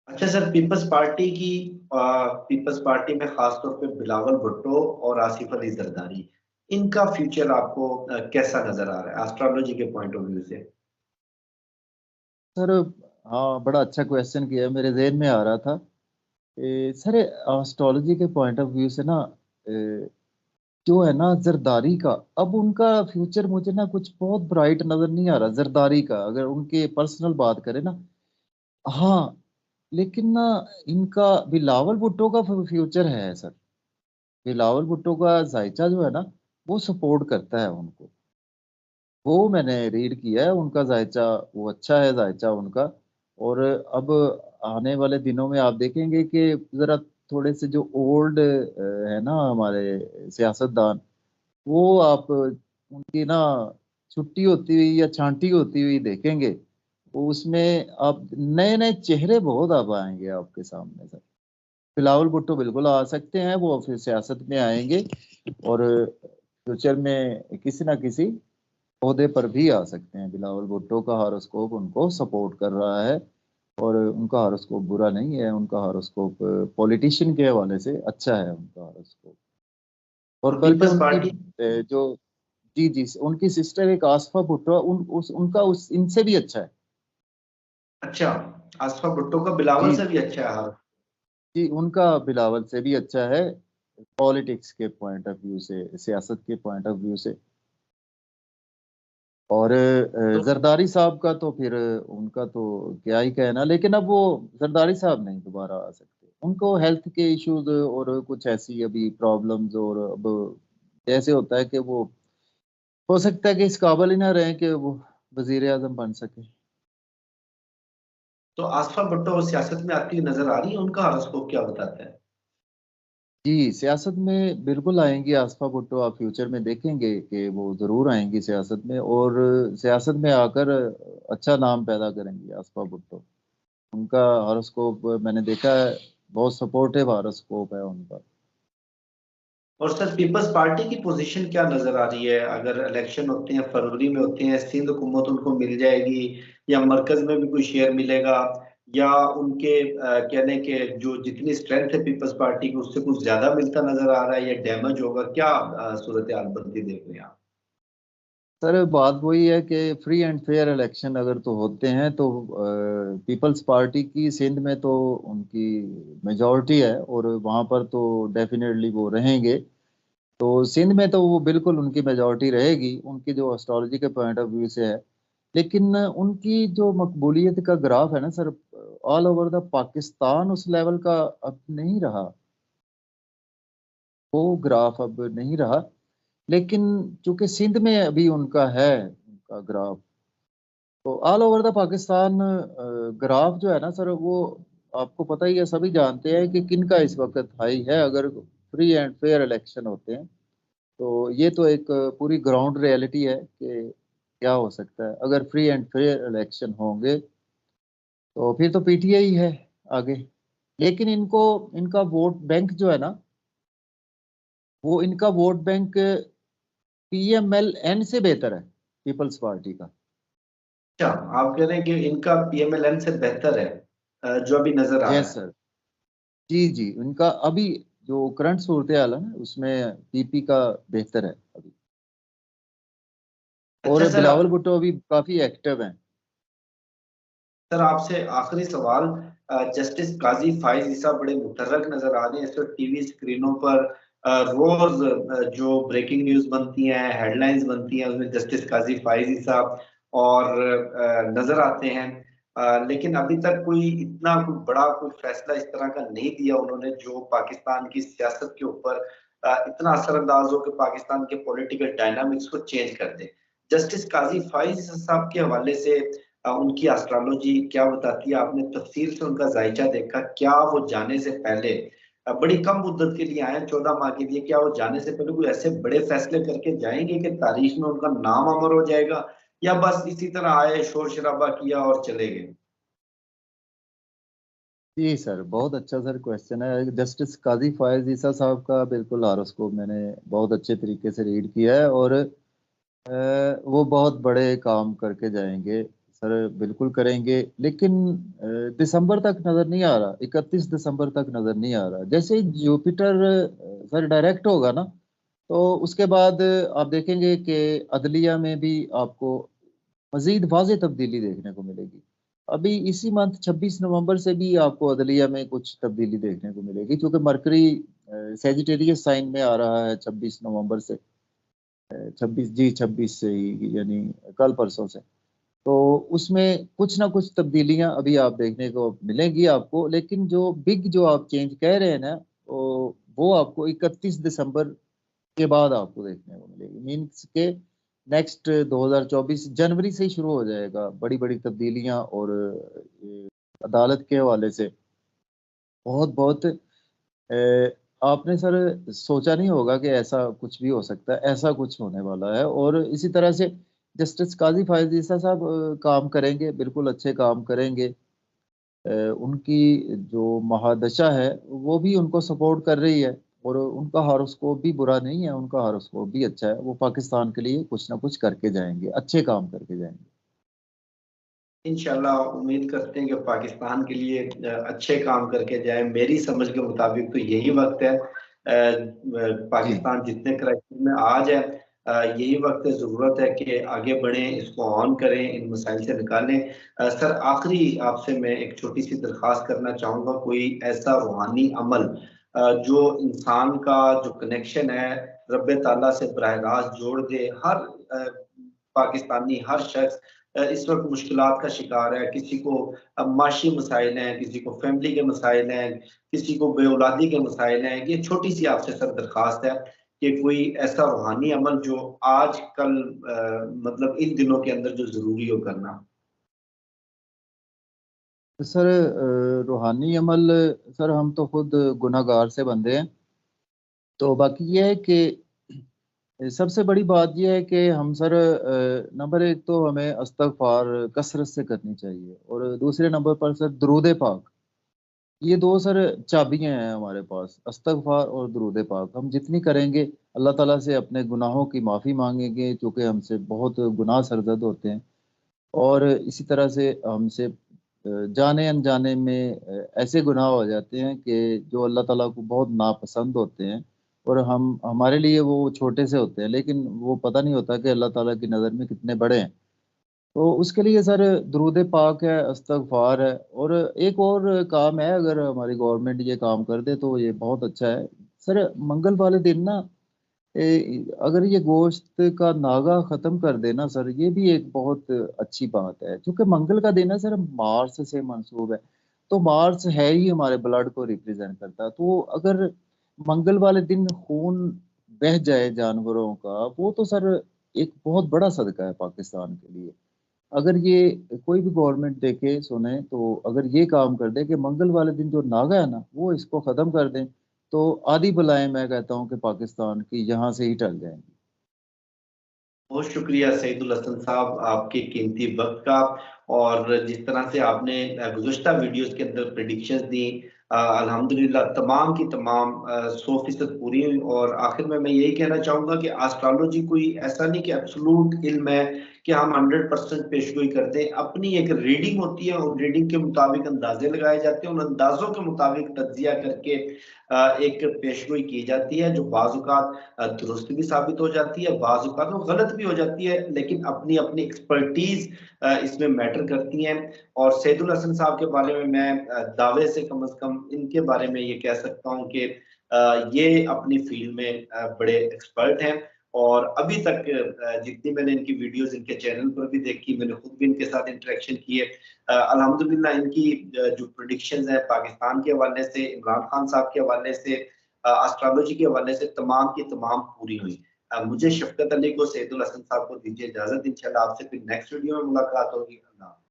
अच्छा sir, peoples party में खासतौर पे बिलावल भुट्टो और आसिफ अली जरदारी, इनका फ्यूचर आपको कैसा नजर आ रहा है एस्ट्रोलॉजी के पॉइंट ऑफ व्यू से? सर, हाँ, बड़ा अच्छा क्वेश्चन किया। मेरे जहन में आ रहा था। सर, एस्ट्रोलॉजी के पॉइंट ऑफ व्यू से ना, जो है ना जरदारी का, अब उनका फ्यूचर मुझे ना कुछ बहुत ब्राइट नजर नहीं आ रहा जरदारी का, अगर उनके पर्सनल बात करें ना। हाँ, लेकिन ना इनका बिलावल भुट्टो का फ्यूचर है सर। बिलावल भुट्टो का जायचा जो है ना, वो सपोर्ट करता है उनको। वो मैंने रीड किया है उनका जायचा। वो अच्छा है जायचा उनका। और अब आने वाले दिनों में आप देखेंगे कि जरा थोड़े से जो ओल्ड है ना हमारे सियासतदान, वो आप उनकी ना छुट्टी होती हुई या छांटी होती हुई देखेंगे। वो उसमें आप नए नए चेहरे बहुत अब आएंगे आपके सामने सर। बिलावल भुट्टो बिल्कुल आ सकते हैं, वो फिर सियासत में आएंगे और फ्यूचर में किसी ना किसी ओहदे पर भी आ सकते हैं। बिलावल भुट्टो का हॉरोस्कोप उनको सपोर्ट कर रहा है। और उनका हॉरोस्कोप बुरा नहीं है, उनका हॉरोस्कोप पॉलिटिशियन के हवाले से अच्छा है उनका हॉरोस्कोप। और और बल्कि पीपल्स उनकी पार्टी। जो, जी जी, उनकी सिस्टर एक आसफा भुट्टो, उनका उस इनसे भी अच्छा है। अच्छा, आसफा भुट्टो का बिलावल जी से भी अच्छा है हाल। जी, उनका बिलावल से भी अच्छा है, पॉलिटिक्स के पॉइंट ऑफ व्यू से, सियासत के पॉइंट ऑफ व्यू से। और तो जरदारी साहब का तो फिर उनका तो क्या ही कहना। लेकिन अब वो जरदारी साहब नहीं दोबारा आ सकते, उनको हेल्थ के इश्यूज और कुछ ऐसी अभी प्रॉब्लम्स, और अब ऐसे होता है कि वो हो सकता है कि इस काबिल ही ना रहे कि वो वजीर आजम बन सके। तो आसफा भुट्टो सियासत में आती हुई नजर आ रही है, उनका हॉरोस्कोप क्या बताता है? जी, सियासत में बिल्कुल आएंगी आसफा भुट्टो। आप फ्यूचर में देखेंगे कि वो जरूर आएंगी सियासत में, और सियासत में आकर अच्छा नाम पैदा करेंगी आसफा भुट्टो। उनका हॉरोस्कोप मैंने देखा है, बहुत सपोर्टिव हॉरोस्कोप है उनका। और सर, पीपल्स पार्टी की पोजीशन क्या नजर आ रही है? अगर इलेक्शन होते हैं, फरवरी में होते हैं, सिंध हुकूमत उनको मिल जाएगी, या मरकज में भी कोई शेयर मिलेगा, या उनके कहने के जो जितनी स्ट्रेंथ है पीपल्स पार्टी की उससे कुछ ज्यादा मिलता नजर आ रहा है, या डैमेज होगा क्या? सूरत हाल बनती देख रहे हैं आप? सर, बात वही है कि फ्री एंड फेयर इलेक्शन अगर तो होते हैं तो पीपल्स पार्टी की सिंध में तो उनकी मेजॉरिटी है, और वहाँ पर तो डेफिनेटली वो रहेंगे। तो सिंध में तो वो बिल्कुल उनकी मेजॉरिटी रहेगी, उनकी जो एस्ट्रोलॉजी के पॉइंट ऑफ व्यू से है। लेकिन उनकी जो मकबूलियत का ग्राफ है ना sir, all over the Pakistan उस लेवल का अब नहीं रहा। वो ग्राफ अब नहीं रहा। लेकिन चूंकि सिंध में अभी उनका है, उनका ग्राफ, तो all over the Pakistan graph जो है ना सर, वो आपको पता ही है, सभी जानते हैं कि किनका इस वक्त हाई है अगर फ्री एंड फेयर इलेक्शन होते हैं। तो ये तो एक पूरी ग्राउंड रियलिटी है कि क्या हो सकता है अगर फ्री एंड फेयर इलेक्शन होंगे। तो फिर तो पीटीआई ही है आगे। लेकिन इनको, इनका वोट बैंक जो है ना, वो इनका वोट बैंक पीएमएलएन से बेहतर है, पीपल्स पार्टी का। अच्छा, आप कह रहे हैं कि इनका पीएमएलएन से बेहतर है जो अभी नजर आ रहा यस है? सर। जी जी, उनका अभी जो करंट सूरत हाल है ना, उसमें पीपी का बेहतर है अभी। अच्छा और सर, बिलावल भुट्टो अभी काफी एक्टिव हैं। सर आपसे आखिरी सवाल। जस्टिस काजी फाइज ईसा बड़े मुतर्रक नजर आ रहे हैं इस वक्त टीवी स्क्रीनों पर। रोज जो ब्रेकिंग न्यूज बनती हैं, हेडलाइंस बनती हैं, उसमें जस्टिस काजी फाइज ईसा और नजर आते हैं। लेकिन अभी तक कोई इतना कोई बड़ा कोई फैसला इस तरह का नहीं दिया उन्होंने जो पाकिस्तान की सियासत के ऊपर इतना असरअंदाज हो कि पाकिस्तान के पॉलिटिकल डायनामिक्स को चेंज कर दे। जस्टिस काजी फाइज ईसा साहब के हवाले से उनकी एस्ट्रोलॉजी क्या बताती है? आपने तफसील से उनका जायचा देखा क्या? वो जाने से पहले बड़ी कम मुद्दत के लिए आए, 14 माह के लिए, क्या वो जाने से पहले कोई ऐसे बड़े फैसले करके जाएंगे कि तारीख में उनका नाम अमर हो जाएगा, या बस इसी तरह आए, शोर शराबा किया और चले गए? जी सर, बहुत अच्छा सर क्वेश्चन है। जस्टिस काजी फायज ईसा साहब का बिल्कुल हॉरोस्कोप मैंने बहुत अच्छे तरीके से रीड किया है, और वो बहुत बड़े काम करके जाएंगे सर बिल्कुल करेंगे, लेकिन दिसंबर तक नजर नहीं आ रहा, 31 दिसंबर तक नजर नहीं आ रहा। जैसे ही जुपिटर सर डायरेक्ट होगा ना, तो उसके बाद आप देखेंगे कि अदलिया में भी आपको मजीद वाज़ेह तब्दीली देखने को मिलेगी। अभी इसी मंथ 26 नवंबर से भी आपको अदलिया में कुछ तब्दीली देखने को मिलेगी, क्योंकि मरकरी सैजिटेरियस साइन में आ रहा है 26 नवंबर से। 26 से ही, यानी कल परसों से। तो उसमें कुछ ना कुछ तब्दीलियां अभी आप देखने को मिलेंगी आपको, लेकिन जो बिग जो आप चेंज कह रहे हैं ना, वो आपको 31 दिसंबर के बाद आपको देखने को मिलेगी। मीन्स के नेक्स्ट 2024 जनवरी से ही शुरू हो जाएगा बड़ी बड़ी तब्दीलियां। और अदालत के हवाले से बहुत बहुत आपने सर सोचा नहीं होगा कि ऐसा कुछ भी हो सकता है, ऐसा कुछ होने वाला है। और इसी तरह से जस्टिस काजी फायज ईसा साहब काम करेंगे, बिल्कुल अच्छे काम करेंगे। उनकी जो महादशा है वो भी उनको सपोर्ट कर रही है, और उनका हॉरोस्कोप भी बुरा नहीं है, उनका हॉरोस्कोप भी अच्छा है। वो पाकिस्तान के लिए कुछ ना कुछ करके जाएंगे, अच्छे काम करके जाएंगे। इंशाल्लाह उम्मीद करते हैं कि पाकिस्तान के लिए अच्छे काम करके जाए। मेरी समझ के मुताबिक तो यही वक्त है। जी पाकिस्तान जितने क्राइसिस में आज है, यही वक्त ज़रूरत है कि आगे बढ़ें, इसको ऑन करें, इन मसाइल से निकालें। सर आखिरी आपसे मैं एक छोटी सी दरख्वास्त करना चाहूँगा, कोई ऐसा रूहानी अमल जो इंसान का जो कनेक्शन है रब ताला से बराह रास्त जोड़ दे। हर पाकिस्तानी, हर शख्स इस वक्त मुश्किलात का शिकार है। किसी को माशी मसाइल हैं, किसी को फैमिली के मसाइल हैं, किसी को बेऔलादी के मसाइल हैं। ये छोटी सी आपसे सर दरख्वास्त है कि कोई ऐसा रूहानी अमल जो आज कल मतलब इन दिनों के अंदर जो जरूरी हो करना। तो सर रूहानी अमल, सर हम तो खुद गुनाहगार से बंदे हैं। तो बाकी ये है कि सबसे बड़ी बात यह है कि हम सर नंबर एक तो हमें इस्तगफार कसरत से करनी चाहिए, और दूसरे नंबर पर सर दरूद पाक। ये दो सर चाबियां हैं हमारे पास, इस्तगफार और दरूद पाक। हम जितनी करेंगे, अल्लाह ताला से अपने गुनाहों की माफ़ी मांगेंगे, क्योंकि हमसे बहुत गुनाह सरजद होते हैं। और इसी तरह से हमसे जाने अनजाने में ऐसे गुनाह हो जाते हैं कि जो अल्लाह ताला को बहुत नापसंद होते हैं। और हम हमारे लिए वो छोटे से होते हैं, लेकिन वो पता नहीं होता कि अल्लाह ताला की नज़र में कितने बड़े हैं। तो उसके लिए सर दरूद पाक है, इस्तगफार है, और एक और काम है। अगर हमारी गवर्नमेंट ये काम कर दे तो ये बहुत अच्छा है सर। मंगल वाले दिन ना, अगर ये गोश्त का नागा खत्म कर देना सर, ये भी एक बहुत अच्छी बात है। क्योंकि मंगल का दिन है सर, मार्स से मंसूब है। तो मार्स है ही हमारे ब्लड को रिप्रेजेंट करता है। तो अगर मंगल वाले दिन खून बह जाए जानवरों का, वो तो सर एक बहुत बड़ा सदका है पाकिस्तान के लिए। अगर ये कोई भी गवर्नमेंट देखे सुने, तो अगर ये काम कर दे कि मंगल वाले दिन जो नागा है ना, वो इसको खत्म कर दें, तो आधी बलाएं मैं कहता हूँ कि पाकिस्तान की यहाँ से ही टल जाएंगी। बहुत शुक्रिया सईदुल हसन साहब आपके कीमती वक्त का। और जिस तरह से आपने गुज़श्ता वीडियोस के अंदर प्रेडिक्शंस दी, अल्हम्दुलिल्लाह तमाम की तमाम 100% पूरी हुई। और आखिर में मैं यही कहना चाहूँगा कि एस्ट्रोलॉजी कोई ऐसा नहीं कि एब्सोल्यूट इल्म है कि हम 100% पेशगोई करते हैं। अपनी एक रीडिंग होती है, उन रीडिंग के मुताबिक अंदाजे लगाए जाते हैं, उन अंदाजों के मुताबिक तज्जिया करके एक पेशगोई की जाती है, जो बाज़ दुरुस्त भी साबित हो जाती है, बाज़ वो गलत भी हो जाती है। लेकिन अपनी अपनी एक्सपर्टीज इसमें मैटर करती हैं। और सैदुल हसन साहब के बारे में मैं दावे से कम इनके बारे में ये कह सकता हूँ कि ये अपनी फील्ड में बड़े एक्सपर्ट हैं। और अभी तक जितनी मैंने इनकी वीडियोस इनके चैनल पर भी देखी, मैंने खुद भी इनके साथ इंटरेक्शन किए, अल्हम्दुलिल्लाह इनकी जो प्रोडिक्शंस हैं पाकिस्तान के हवाले से, इमरान खान साहब के हवाले से, एस्ट्रोलॉजी के हवाले से तमाम की तमाम पूरी हुई। मुझे शफकत अली को, सैदुल हसन साहब को दीजिए इजाजत। इंशाल्लाह आपसे फिर नेक्स्ट वीडियो में मुलाकात होगी। अल्लाह।